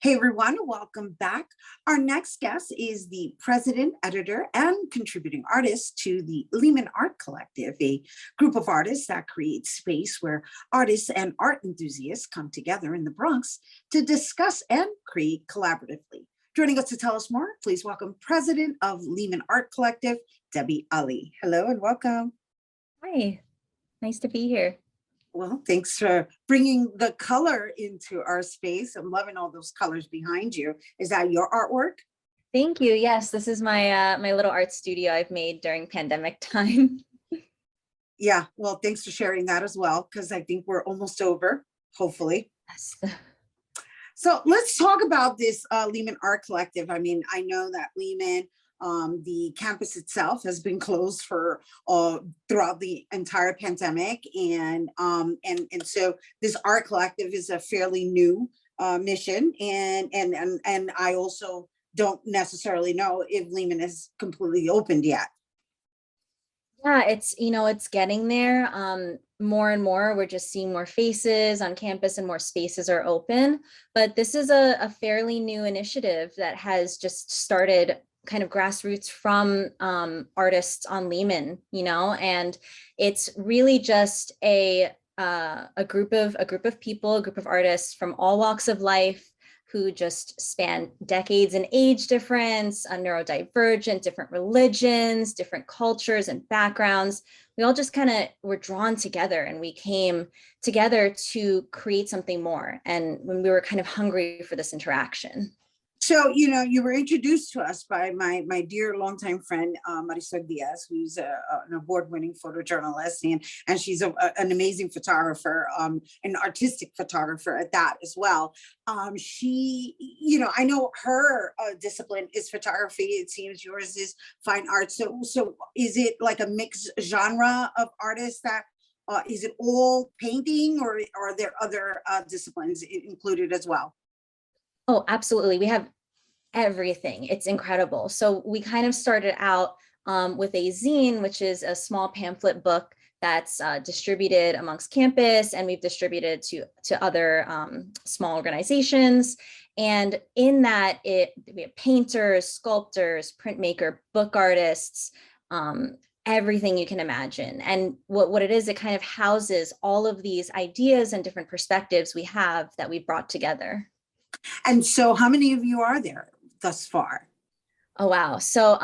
Hey everyone, welcome back. Our next guest is the president, editor, and contributing artist to the Lehman Art Collective, a group of artists that creates space where artists and art enthusiasts come together in the Bronx to discuss and create collaboratively. Joining us to tell us more, please welcome president of Lehman Art Collective, Debbie Ali. Hello and welcome. Hi, nice to be here. Well, thanks for bringing the color into our space. I'm loving all those colors behind you. Is that your artwork? Thank you. Yes, this is my my little art studio I've made during pandemic time. Yeah, well, thanks for sharing that as well, because I think we're almost over, hopefully. Yes. So let's talk about this Lehman Art Collective. I mean, I know that Lehman, the campus itself has been closed for throughout the entire pandemic, and so this art collective is a fairly new mission, and I also don't necessarily know if Lehman is completely opened yet. Yeah, it's getting there. More and more, we're just seeing more faces on campus and more spaces are open. But this is a fairly new initiative that has just started kind of grassroots from artists on Lehman, and it's really just a group of people, a group of artists from all walks of life who just span decades in age difference, neurodivergent, different religions, different cultures and backgrounds. We all just kind of were drawn together, and we came together to create something more. And when we were kind of hungry for this interaction. So, you were introduced to us by my dear longtime friend, Marisol Diaz, who's an award-winning photojournalist, and she's an amazing photographer, an artistic photographer at that as well. She, I know her discipline is photography. It seems yours is fine art. So is it like a mixed genre of artists that, is it all painting, or are there other disciplines included as well? Oh, absolutely. We have everything. It's incredible. So we kind of started out with a zine, which is a small pamphlet book that's distributed amongst campus, and we've distributed to other small organizations. And in that, we have painters, sculptors, printmaker, book artists, everything you can imagine. And what it is, it kind of houses all of these ideas and different perspectives we have that we brought together. And so how many of you are there thus far? Oh, wow. So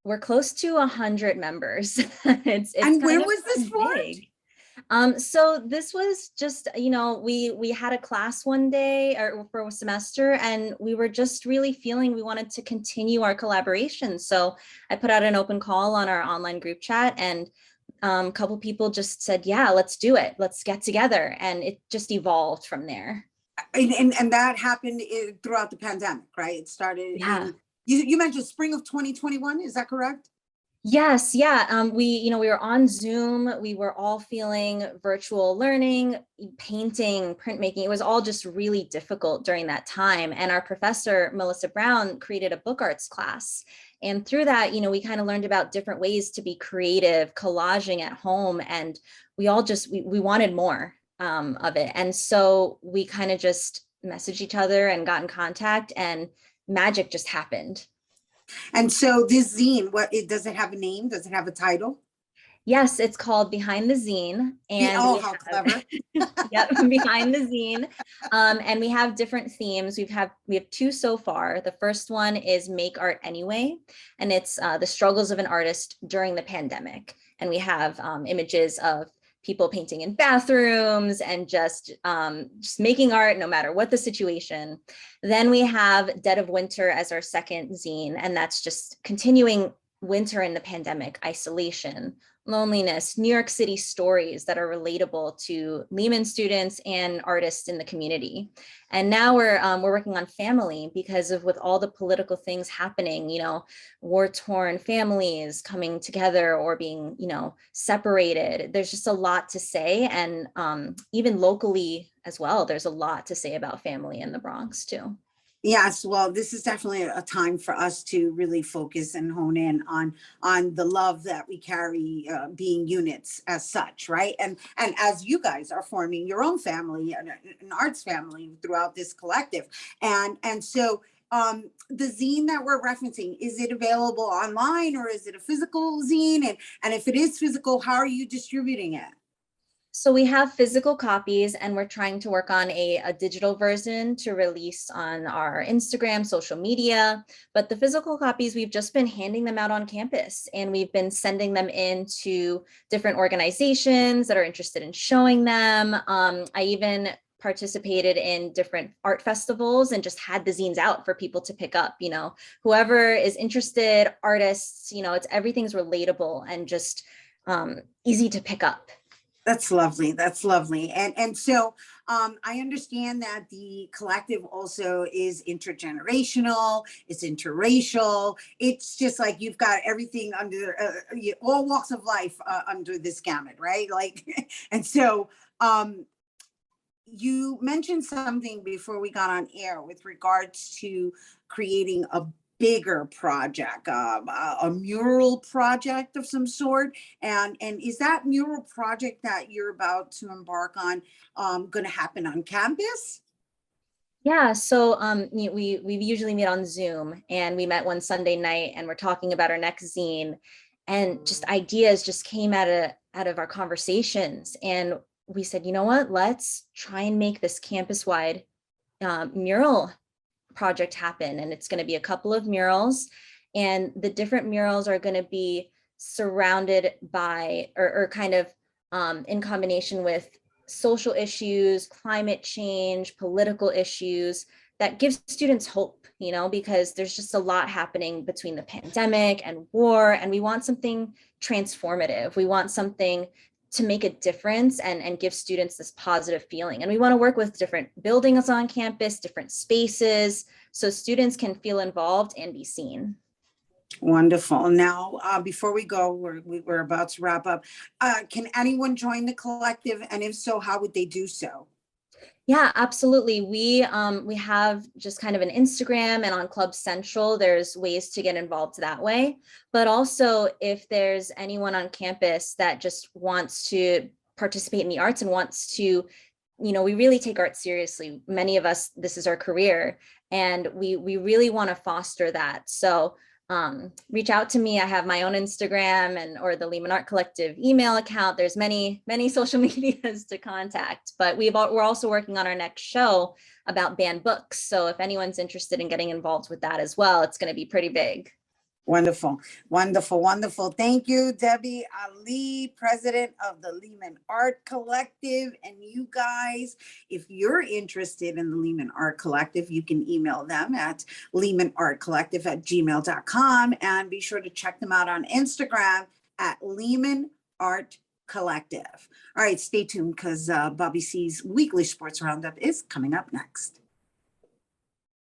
we're close to 100 members. it's and when was this formed? So this was just, we had a class one day or for a semester, and we were just really feeling we wanted to continue our collaboration. So I put out an open call on our online group chat, and a couple people just said, yeah, let's do it. Let's get together. And it just evolved from there. And that happened throughout the pandemic, right? It started in, you mentioned spring of 2021, is that correct? Yes, yeah. We were on Zoom. We were all feeling virtual learning, painting, printmaking. It was all just really difficult during that time. And our professor, Melissa Brown, created a book arts class. And through that, we kind of learned about different ways to be creative, collaging at home. And we all just, we wanted more of it. And so we kind of just messaged each other and got in contact, and magic just happened. And so this zine, does it have a name? Does it have a title? Yes, it's called Behind the Zine. And how clever. Yep, Behind the Zine. And we have different themes. We have two so far. The first one is Make Art Anyway, and it's the struggles of an artist during the pandemic. And we have images of people painting in bathrooms and just making art no matter what the situation. Then we have Dead of Winter as our second zine, and that's just continuing winter in the pandemic, isolation, loneliness, New York City stories that are relatable to Lehman students and artists in the community. And now we're working on family, because of with all the political things happening, war-torn families coming together or being, separated. There's just a lot to say. And even locally as well, there's a lot to say about family in the Bronx too. Yes, well, this is definitely a time for us to really focus and hone in on the love that we carry, being units as such, right? And as you guys are forming your own family, an arts family throughout this collective, and so the zine that we're referencing, is it available online or is it a physical zine? And if it is physical, how are you distributing it? So we have physical copies and we're trying to work on a digital version to release on our Instagram, social media. But the physical copies, we've just been handing them out on campus and we've been sending them in to different organizations that are interested in showing them. I even participated in different art festivals and just had the zines out for people to pick up, whoever is interested, artists, everything's relatable and just easy to pick up. That's lovely. That's lovely. And so I understand that the collective also is intergenerational, it's interracial. It's just like you've got everything under all walks of life under this gamut, right? Like, and so you mentioned something before we got on air with regards to creating a bigger project, a mural project of some sort. And is that mural project that you're about to embark on going to happen on campus? Yeah, so we usually meet on Zoom and we met one Sunday night and we're talking about our next zine and just ideas just came out of our conversations and we said, you know what, let's try and make this campus-wide mural project happen. And it's going to be a couple of murals and the different murals are going to be surrounded by or kind of in combination with social issues, climate change, political issues that gives students hope, because there's just a lot happening between the pandemic and war, and we want something transformative. We want something to make a difference and give students this positive feeling. And we want to work with different buildings on campus, different spaces, so students can feel involved and be seen. Wonderful. Now, before we go, we're about to wrap up. Can anyone join the collective? And if so, how would they do so? Yeah, absolutely. We have just kind of an Instagram and on Club Central, there's ways to get involved that way. But also if there's anyone on campus that just wants to participate in the arts and wants to, we really take art seriously. Many of us, this is our career and we really want to foster that. So reach out to me. I have my own Instagram or the Lehman Art Collective email account. There's many social medias to contact, but we're also working on our next show about banned books. So if anyone's interested in getting involved with that as well, it's going to be pretty big. Wonderful, wonderful, wonderful. Thank you, Debbie Ali, president of the Lehman Art Collective. And you guys, if you're interested in the Lehman Art Collective, you can email them at lehmanartcollective@gmail.com and be sure to check them out on Instagram at Lehman Art Collective. All right, stay tuned because Bobby C's weekly sports roundup is coming up next.